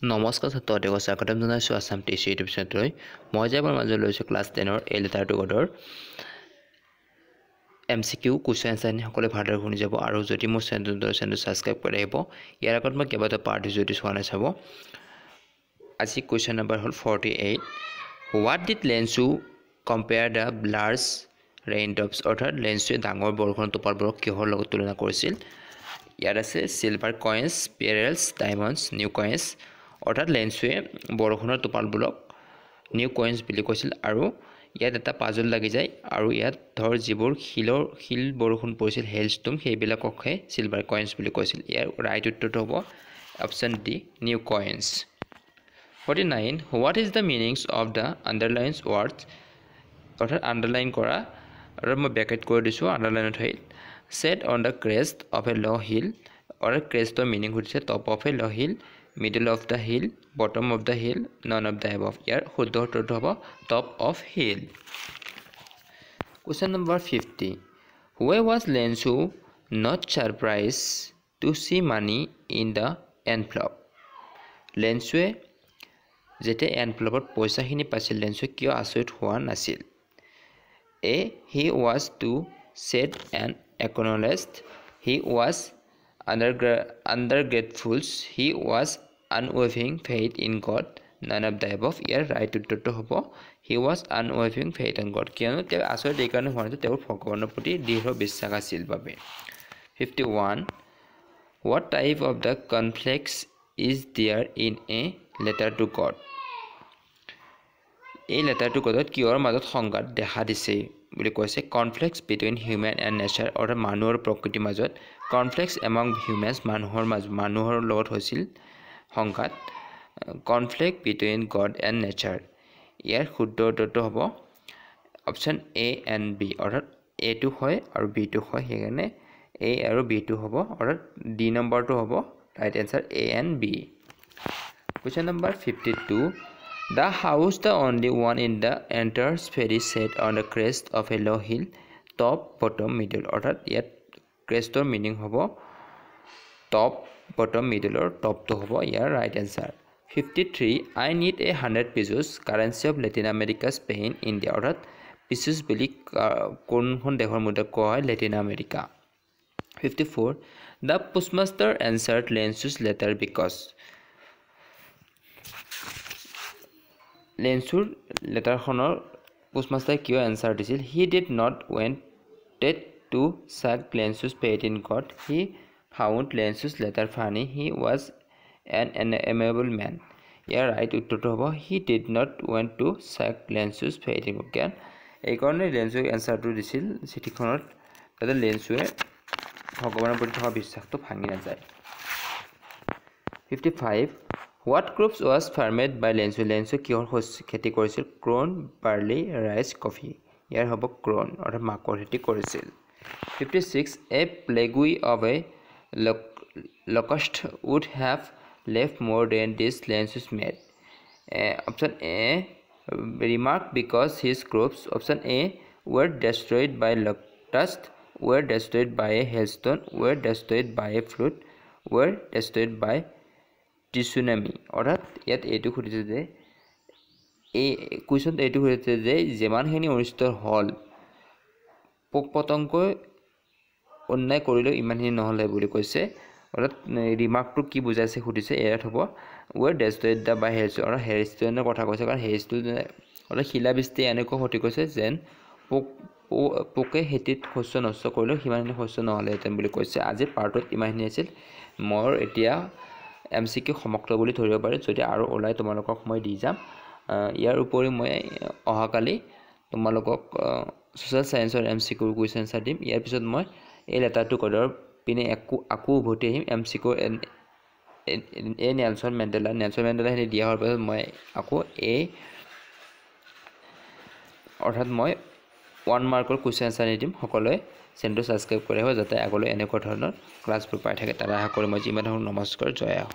নমস্কাৰ ছাত্ৰসকলক স্বাগতম জনাইছোঁ আসাম টিচি ইউটিউব চেনেললৈ। মই যাবৰ মাজত লৈছোঁ ক্লাছ 10ৰ এ লেটাৰ টু গডৰ MCQ কুৱেশ্যন আনসাৰ সকলোৱে ভালদৰে শুনি যাব আৰু যদি মোৰ চেনেলটো ছাবস্ক্ৰাইব কৰি আহিব। ইয়াৰ আগত মই কেইবাটাও পাৰ্ট যদি চোৱা নাই চাব। আজি কুৱেশ্যন নম্বৰ হ'ল 48। What did Lencho compare the large raindrops, অৰ্থাৎ লেন্সুৱে ডাঙৰ বৰষুণৰ টোপালবোৰক কিহৰ লগত তুলনা কৰিছিল? ইয়াত আছে চিলভাৰ কইন্স, পেৰেলছ, ডায়মণ্ডছ, নিউ কইন্স। অৰ্থাৎ লেন্সুৱে বৰষুণৰ টোপালবোৰক নিউ কইন্স বুলি কৈছিল আৰু ইয়াত এটা পাজল লাগি যায় আৰু ইয়াত ধৰ যিবোৰ শিল বৰষুণ পৰিছিল হেলষ্টৰ্ম সেইবিলাককহে চিলভাৰ কইন্স বুলি কৈছিল। ইয়াৰ ৰাইট উত্তৰটো হ'ব option D new coins. 49. What is the meanings of the underlines words, অৰ্থাৎ আণ্ডাৰলাইন কৰা আৰু মই ব্ৰেকেট কৰি দিছোঁ আণ্ডাৰলাইনৰ ঠাইত। Set on the crest of a low hill, অৰ্থাৎ ক্ৰেষ্টৰ মিনিং সুধিছে top of a low hill, middle of the hill, bottom of the hill, none of the above. ইয়াৰ শুদ্ধ উত্তৰটো হ'ব top of hill. Question number 50. Why was Lensu not surprised to see money in the envelope? লেন্সুৱে যেতিয়া এনভেলপত পইচাখিনি পাইছিল লেন্সুৱে কিয় আচৰিত হোৱা নাছিল? A. He was too sad and acknowledged. He was ungrateful. He was unwavering faith in God. None of the above. Year right উত্তৰটো হ'ব he was unwavering faith in God. কিয়নো তেওঁ আচৰিত এইকাৰণে হোৱা নাছিল, তেওঁৰ ভগৱানৰ প্ৰতি দৃঢ় বিশ্বাস আছিল বাবে। 51. What type of the conflicts is there in a letter to God? এই লেটাৰ টু গডত কিহৰ মাজত সংঘাত দেখা দিছে বুলি কৈছে? Conflicts between human and nature, অৰ্থাৎ মানুহ আৰু প্ৰকৃতিৰ মাজত। কনফ্লিক্টছ এমং হিউমেনছ, মানুহৰ লগত হৈছিল সংঘাত। Conflict between god and nature. ইয়াৰ শুদ্ধ উত্তৰটো হ'ব অপশ্যন এ এণ্ড বি, অৰ্থাৎ এটো হয় আৰু বিটো হয়, সেইকাৰণে এ আৰু বিটো হ'ব, অৰ্থাৎ ডি নম্বৰটো হ'ব right answer A and B. Question number 52. The house, the only one in the entire space, set on the crest of a low hill, top, bottom, middle. অৰ্থাৎ ইয়াত ক্ৰেষ্টৰ মিনিং হ'ব টপ, বটম, মিডলৰ টপটো হ'ব ইয়াৰ right answer. 53. I need 100 pesos, currency of Latin America, Spain, India. অৰ্থাৎ পিচুছ বুলি কোনখন দেশৰ মুদ্ৰা কোৱা হয়? Latin America. 54. The postmaster answered Lensu's letter because. লেন্সুৰ লেটাৰখনৰ পোষ্টমাষ্টাৰে কিয় এনচাৰ দিছিল? He did not wanted to suck Lensu's faith in God. He found Lensu's letter funny. He was an amiable man. Year right উত্তৰটো হ'ব he did not want to suck Lensu's faith in God. এইকাৰণে লেন্সুৱে এনচাৰটো দিছিল চিঠিখনত যাতে লেন্সুৱে ভগৱানৰ প্ৰতি থকা বিশ্বাসটো ভাঙি নাযায়। 55. What crops was farmed by Lensu? লেন্সুৱে কিহৰ খেতি কৰিছিল? Corn, barley, rice, coffee. ইয়াৰ হ'ব ক্ৰন, অৰ্থাৎ মাকৰ খেতি কৰিছিল। 56. A plague of a locust would have left more than this Lensus made. Option A. Remark because his crops. Option A. Were destroyed by locust, were destroyed by a hailstone, were destroyed by a flood, were destroyed by tsunami. অৰ্থাৎ ইয়াত এইটো সুধিছে যে এই question এইটো সুধিছে যে যিমানখিনি অনিষ্ট হ'ল পোক পতংগই অন্যায় কৰিলেও ইমানখিনি নহ'লে বুলি কৈছে। অৰ্থাৎ ৰিমাৰ্কটো কি বুজাইছে সুধিছে, ইয়াত হ'ব ৱেৰ ডেষ্ট্ৰইড দ্য বাই হেলষ্টন, অৰ্থাৎ হেলষ্টনৰ কথা কৈছে, কাৰণ হেলষ্টন অৰ্থাৎ শিলাবৃষ্টি এনেকুৱা ক্ষতি কৰিছে যেন পোকে খেতিত শস্য নষ্ট কৰিলেও সিমানখিনি শস্য নহ'লেহেঁতেন বুলি কৈছে। আজিৰ পাৰ্টত ইমানখিনি আছিল। মোৰ এতিয়া MCQ সমাপ্ত বুলি ধৰিব পাৰি, যদি আৰু ওলাই তোমালোকক মই দি যাম। ইয়াৰ উপৰি মই অহাকালি তোমালোকক ছ'চিয়েল ছায়েন্সৰ MCQ কুৱেশ্যন আনচাৰ দিম। ইয়াৰ পিছত মই এই লেটাৰটো গডৰ পিনে আকৌ উভতি আহিম। MCQ এই নেলছন মেণ্ডেলাখিনি দিয়া হোৱাৰ পিছত মই আকৌ অৰ্থাৎ মই 1 মাৰ্কৰ কুৱেশ্যন আনচাৰ দিম। সকলোৱে চেনেলটো ছাবস্ক্ৰাইব কৰি আহিব যাতে আগলৈ এনেকুৱা ধৰণৰ ক্লাছবোৰ পাই থাকে। তাৰ আশা কৰি মই যিমান ধৰণৰ নমস্কাৰ, জয় আহোম।